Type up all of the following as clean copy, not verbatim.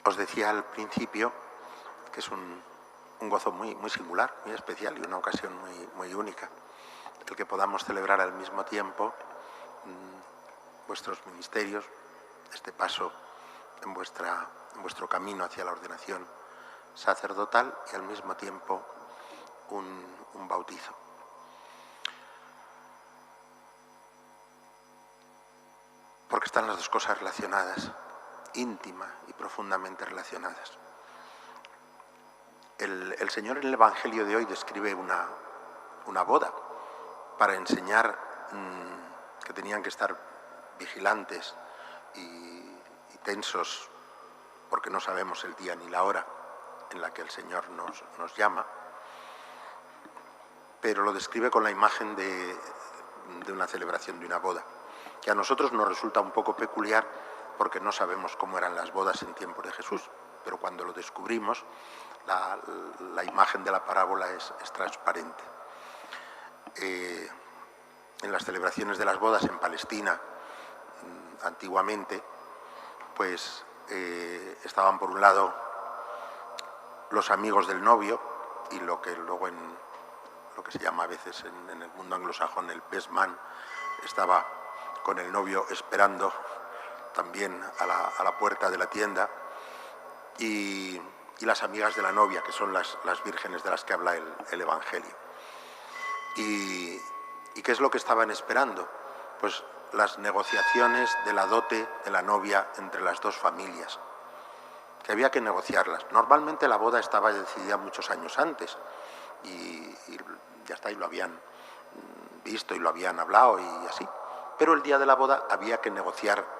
Os decía al principio que es un gozo muy singular, muy especial y una ocasión muy única, el que podamos celebrar al mismo tiempo vuestros ministerios, este paso en vuestro camino hacia la ordenación sacerdotal y al mismo tiempo un bautizo. Porque están las dos cosas relacionadas, íntima y profundamente relacionadas. El Señor en el Evangelio de hoy describe una boda para enseñar que tenían que estar vigilantes y tensos porque no sabemos el día ni la hora en la que el Señor nos llama, pero lo describe con la imagen de una celebración de una boda, que a nosotros nos resulta un poco peculiar porque no sabemos cómo eran las bodas en tiempos de Jesús, pero cuando lo descubrimos, la imagen de la parábola es transparente. En las celebraciones de las bodas en Palestina, antiguamente, pues estaban por un lado los amigos del novio y lo que luego lo que se llama a veces en el mundo anglosajón el best man, estaba con el novio esperando también a la puerta de la tienda, y las amigas de la novia, que son las vírgenes de las que habla el Evangelio. ¿Y qué es lo que estaban esperando? Pues las negociaciones de la dote de la novia entre las dos familias, que había que negociarlas. Normalmente la boda estaba decidida muchos años antes y ya está, y lo habían visto y lo habían hablado y así. Pero el día de la boda había que negociar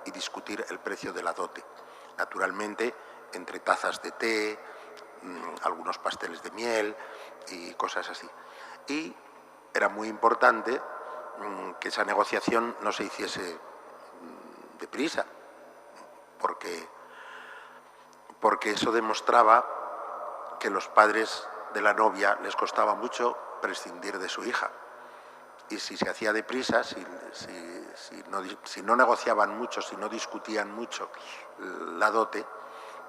y discutir el precio de la dote. Naturalmente, entre tazas de té, algunos pasteles de miel y cosas así. Y era muy importante que esa negociación no se hiciese deprisa, porque eso demostraba que los padres de la novia les costaba mucho prescindir de su hija. Y si se hacía deprisa, si no negociaban mucho, si no discutían mucho la dote,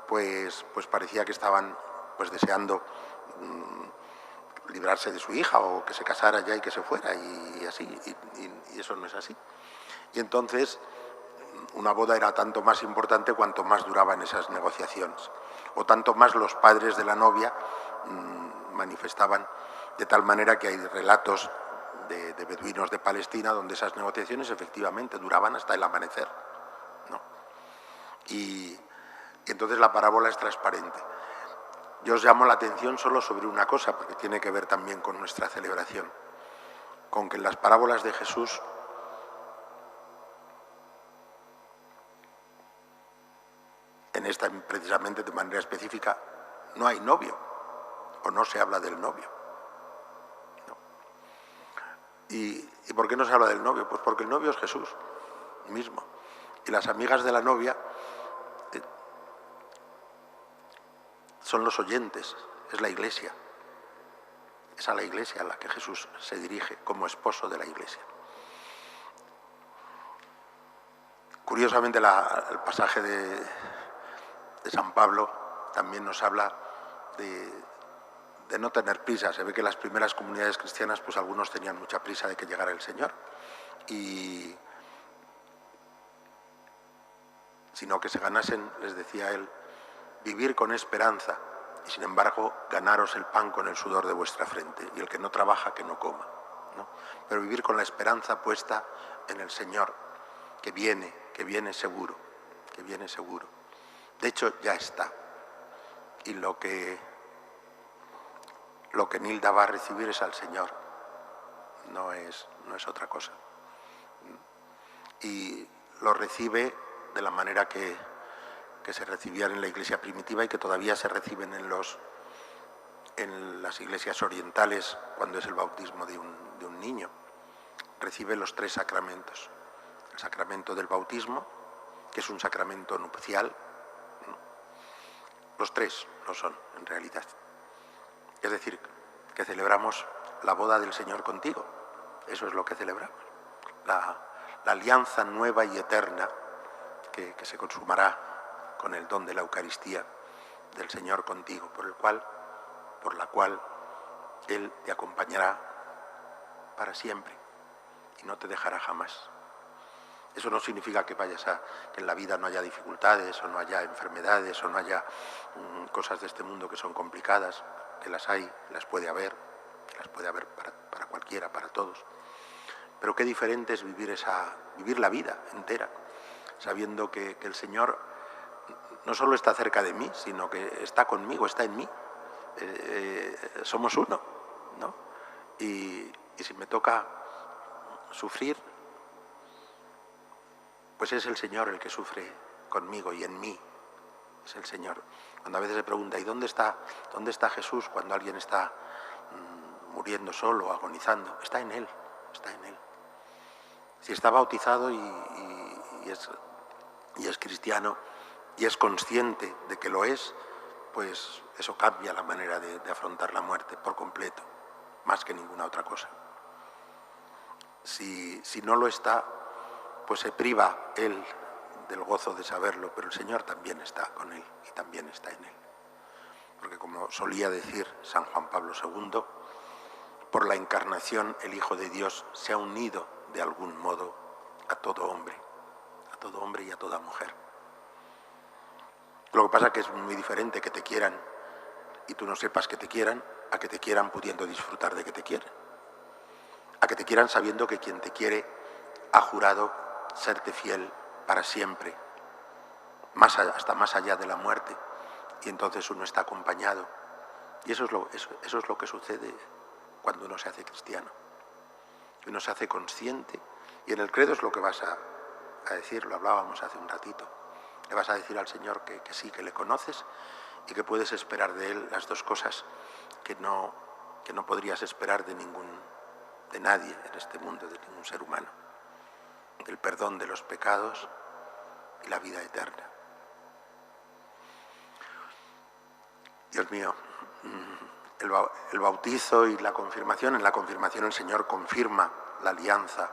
pues parecía que estaban deseando librarse de su hija o que se casara ya y que se fuera y así, y eso no es así. Y entonces una boda era tanto más importante cuanto más duraban esas negociaciones, o tanto más los padres de la novia manifestaban, de tal manera que hay relatos de beduinos de Palestina donde esas negociaciones efectivamente duraban hasta el amanecer, ¿no? Y entonces la parábola es transparente. Yo os llamo la atención solo sobre una cosa, porque tiene que ver también con nuestra celebración, con que en las parábolas de Jesús en esta precisamente de manera específica no hay novio, o no se habla del novio. ¿No? ¿Y por qué no se habla del novio? Pues porque el novio es Jesús mismo. Y las amigas de la novia son los oyentes, es la Iglesia. Es a la Iglesia a la que Jesús se dirige como esposo de la Iglesia. Curiosamente, el pasaje de San Pablo también nos habla de no tener prisa. Se ve que las primeras comunidades cristianas, pues algunos tenían mucha prisa de que llegara el Señor, sino que se ganasen, les decía él, vivir con esperanza y sin embargo ganaros el pan con el sudor de vuestra frente, y el que no trabaja que no coma, ¿no? Pero vivir con la esperanza puesta en el Señor, que viene seguro, que viene seguro. De hecho ya está, y lo que Nilda va a recibir es al Señor, no es otra cosa. Y lo recibe de la manera que se recibían en la iglesia primitiva y que todavía se reciben en las iglesias orientales cuando es el bautismo de un niño. Recibe los 3 sacramentos. El sacramento del bautismo, que es un sacramento nupcial, ¿no? Los 3 lo son, en realidad. Es decir, que celebramos la boda del Señor contigo. Eso es lo que celebramos. La alianza nueva y eterna que se consumará con el don de la Eucaristía del Señor contigo, por la cual Él te acompañará para siempre y no te dejará jamás. Eso no significa que que en la vida no haya dificultades o no haya enfermedades o no haya cosas de este mundo que son complicadas, que las hay, las puede haber para cualquiera, para todos. Pero qué diferente es vivir la vida entera, sabiendo que el Señor no solo está cerca de mí, sino que está conmigo, está en mí. Somos uno, ¿no? Y si me toca sufrir, pues es el Señor el que sufre conmigo y en mí. Es el Señor. Cuando a veces se pregunta, ¿y dónde está Jesús cuando alguien está muriendo solo, agonizando? Está en Él, está en Él. Si está bautizado y es cristiano y es consciente de que lo es, pues eso cambia la manera de afrontar la muerte por completo, más que ninguna otra cosa. Si no lo está, pues se priva él del gozo de saberlo, pero el Señor también está con él y también está en él. Porque como solía decir San Juan Pablo II, por la encarnación el Hijo de Dios se ha unido de algún modo a todo hombre y a toda mujer. Lo que pasa es que es muy diferente que te quieran y tú no sepas que te quieran, a que te quieran pudiendo disfrutar de que te quieren. A que te quieran sabiendo que quien te quiere ha jurado serte fiel para siempre, hasta más allá de la muerte, y entonces uno está acompañado. Y eso es lo que sucede cuando uno se hace cristiano. Uno se hace consciente, y en el credo es lo que vas a decir, lo hablábamos hace un ratito. Le vas a decir al Señor que sí, que le conoces y que puedes esperar de Él las dos cosas que no podrías esperar de nadie en este mundo, de ningún ser humano: el perdón de los pecados y la vida eterna. Dios mío, el bautizo y la confirmación, en la confirmación el Señor confirma la alianza,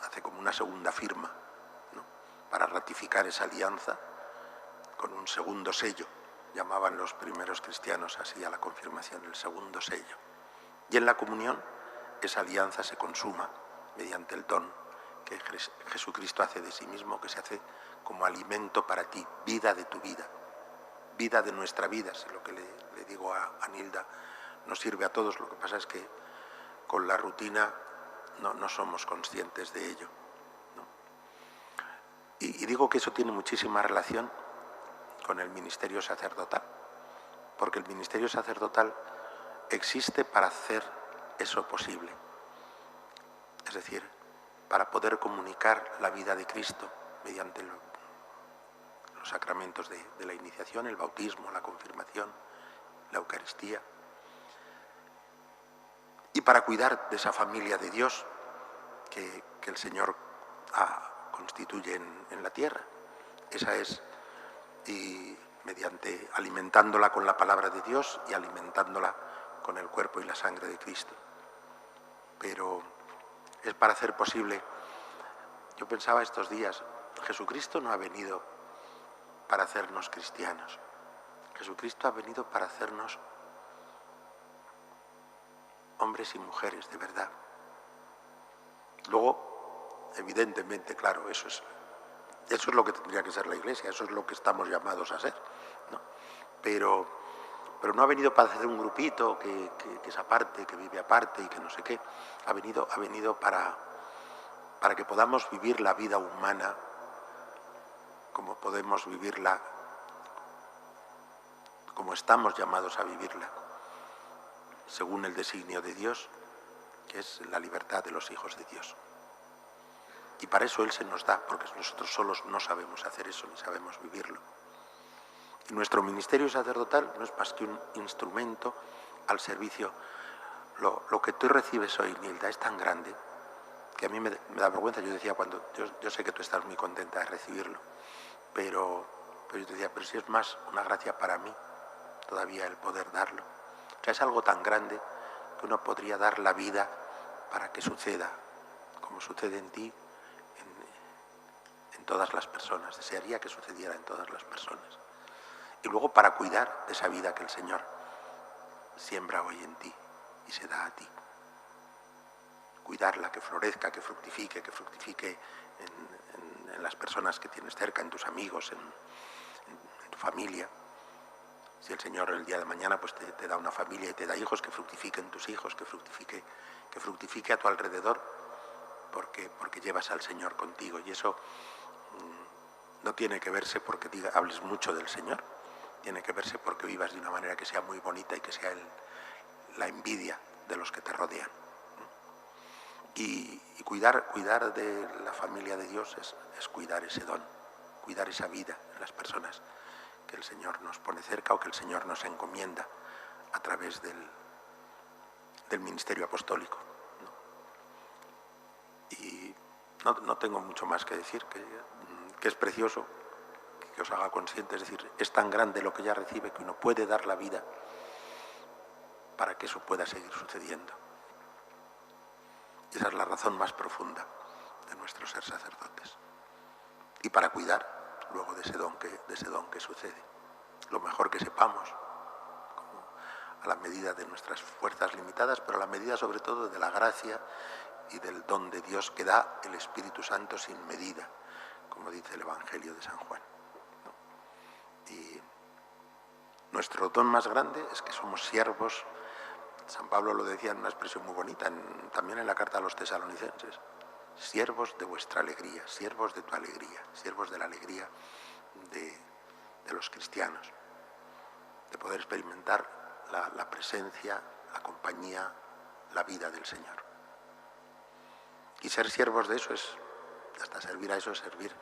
hace como una segunda firma, ¿no?, para ratificar esa alianza con un segundo sello. Llamaban los primeros cristianos así a la confirmación, el segundo sello. Y en la comunión esa alianza se consuma mediante el don que Jesucristo hace de sí mismo, que se hace como alimento para ti, vida de tu vida, vida de nuestra vida. Es lo que le digo a Nilda, nos sirve a todos. Lo que pasa es que con la rutina no somos conscientes de ello, ¿no? Y digo que eso tiene muchísima relación con el ministerio sacerdotal, porque el ministerio sacerdotal existe para hacer eso posible. Es decir, para poder comunicar la vida de Cristo mediante los sacramentos de la iniciación, el bautismo, la confirmación, la Eucaristía, y para cuidar de esa familia de Dios que el Señor constituye en la tierra. Esa es, y mediante alimentándola con la palabra de Dios y alimentándola con el cuerpo y la sangre de Cristo. Pero es para hacer posible. Yo pensaba estos días, Jesucristo no ha venido para hacernos cristianos. Jesucristo ha venido para hacernos hombres y mujeres de verdad. Luego, evidentemente, claro, eso es lo que tendría que ser la Iglesia, eso es lo que estamos llamados a ser, ¿no? Pero no ha venido para hacer un grupito que es aparte, que vive aparte y que no sé qué. Ha venido para que podamos vivir la vida humana como podemos vivirla, como estamos llamados a vivirla, según el designio de Dios, que es la libertad de los hijos de Dios. Y para eso Él se nos da, porque nosotros solos no sabemos hacer eso, ni sabemos vivirlo. Y nuestro ministerio sacerdotal no es más que un instrumento al servicio. Lo que tú recibes hoy, Nilda, es tan grande que a mí me da vergüenza. Yo decía, yo sé que tú estás muy contenta de recibirlo, pero yo te decía, pero si es más una gracia para mí todavía el poder darlo. O sea, es algo tan grande que uno podría dar la vida para que suceda, como sucede en ti, en todas las personas, desearía que sucediera en todas las personas. Y luego para cuidar de esa vida que el Señor siembra hoy en ti y se da a ti. Cuidarla, que florezca, que fructifique en las personas que tienes cerca, en tus amigos, en tu familia. Si el Señor el día de mañana pues te da una familia y te da hijos, que fructifiquen tus hijos, que fructifique a tu alrededor, porque llevas al Señor contigo. Y eso no tiene que verse porque hables mucho del Señor, tiene que verse porque vivas de una manera que sea muy bonita y que sea la envidia de los que te rodean. Y cuidar de la familia de Dios es cuidar ese don, cuidar esa vida en las personas que el Señor nos pone cerca o que el Señor nos encomienda a través del ministerio apostólico, ¿no? Y no tengo mucho más que decir, que es precioso que os haga conscientes, es decir, es tan grande lo que ya recibe que uno puede dar la vida para que eso pueda seguir sucediendo. Y esa es la razón más profunda de nuestro ser sacerdotes. Y para cuidar luego de ese don que sucede. Lo mejor que sepamos, a la medida de nuestras fuerzas limitadas, pero a la medida sobre todo de la gracia y del don de Dios que da el Espíritu Santo sin medida, como dice el Evangelio de San Juan, ¿no? Y nuestro don más grande es que somos siervos. San Pablo lo decía en una expresión muy bonita, también en la carta a los tesalonicenses: siervos de vuestra alegría, siervos de tu alegría, siervos de la alegría de los cristianos, de poder experimentar la presencia, la compañía, la vida del Señor. Y ser siervos de eso hasta servir a eso es servir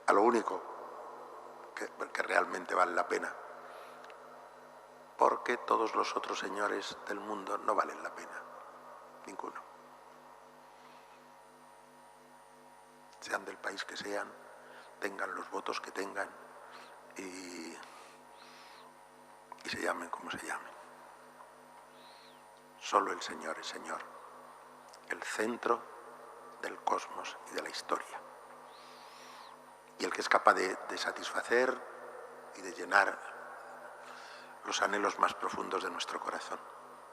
a lo único que realmente vale la pena, porque todos los otros señores del mundo no valen la pena, ninguno. Sean del país que sean, tengan los votos que tengan y se llamen como se llamen. Solo el Señor es Señor, el centro del cosmos y de la historia. Y el que es capaz de satisfacer y de llenar los anhelos más profundos de nuestro corazón,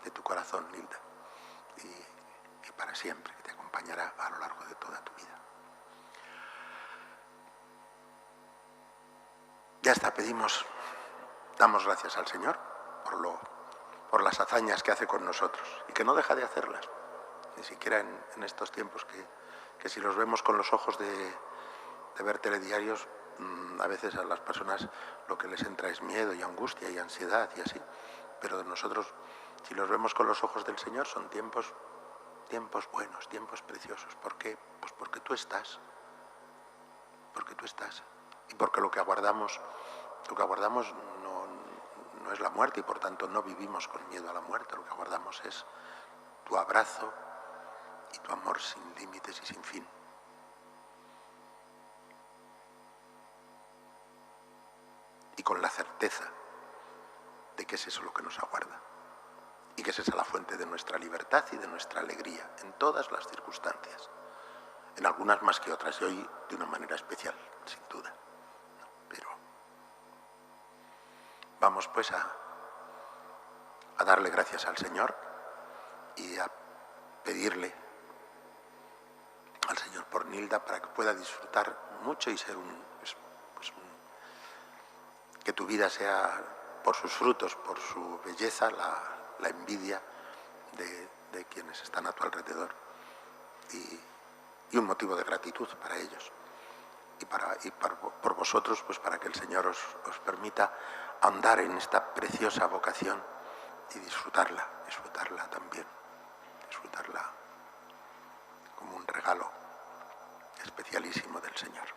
de tu corazón, Nilda, y para siempre, que te acompañará a lo largo de toda tu vida. Ya está, damos gracias al Señor por las hazañas que hace con nosotros y que no deja de hacerlas, ni siquiera en estos tiempos que si los vemos con los ojos de ver telediarios, a veces a las personas lo que les entra es miedo y angustia y ansiedad y así, pero nosotros, si los vemos con los ojos del Señor, son tiempos buenos, tiempos preciosos. ¿Por qué? Pues porque tú estás, y porque lo que aguardamos no es la muerte y por tanto no vivimos con miedo a la muerte. Lo que aguardamos es tu abrazo y tu amor sin límites y sin fin. Y con la certeza de que es eso lo que nos aguarda y que es esa la fuente de nuestra libertad y de nuestra alegría en todas las circunstancias, en algunas más que otras y hoy de una manera especial, sin duda. Pero vamos pues a darle gracias al Señor y a pedirle al Señor por Nilda para que pueda disfrutar mucho y ser que tu vida sea, por sus frutos, por su belleza, la envidia de quienes están a tu alrededor y un motivo de gratitud para ellos y por vosotros, pues para que el Señor os permita andar en esta preciosa vocación y disfrutarla también, disfrutarla como un regalo especialísimo del Señor.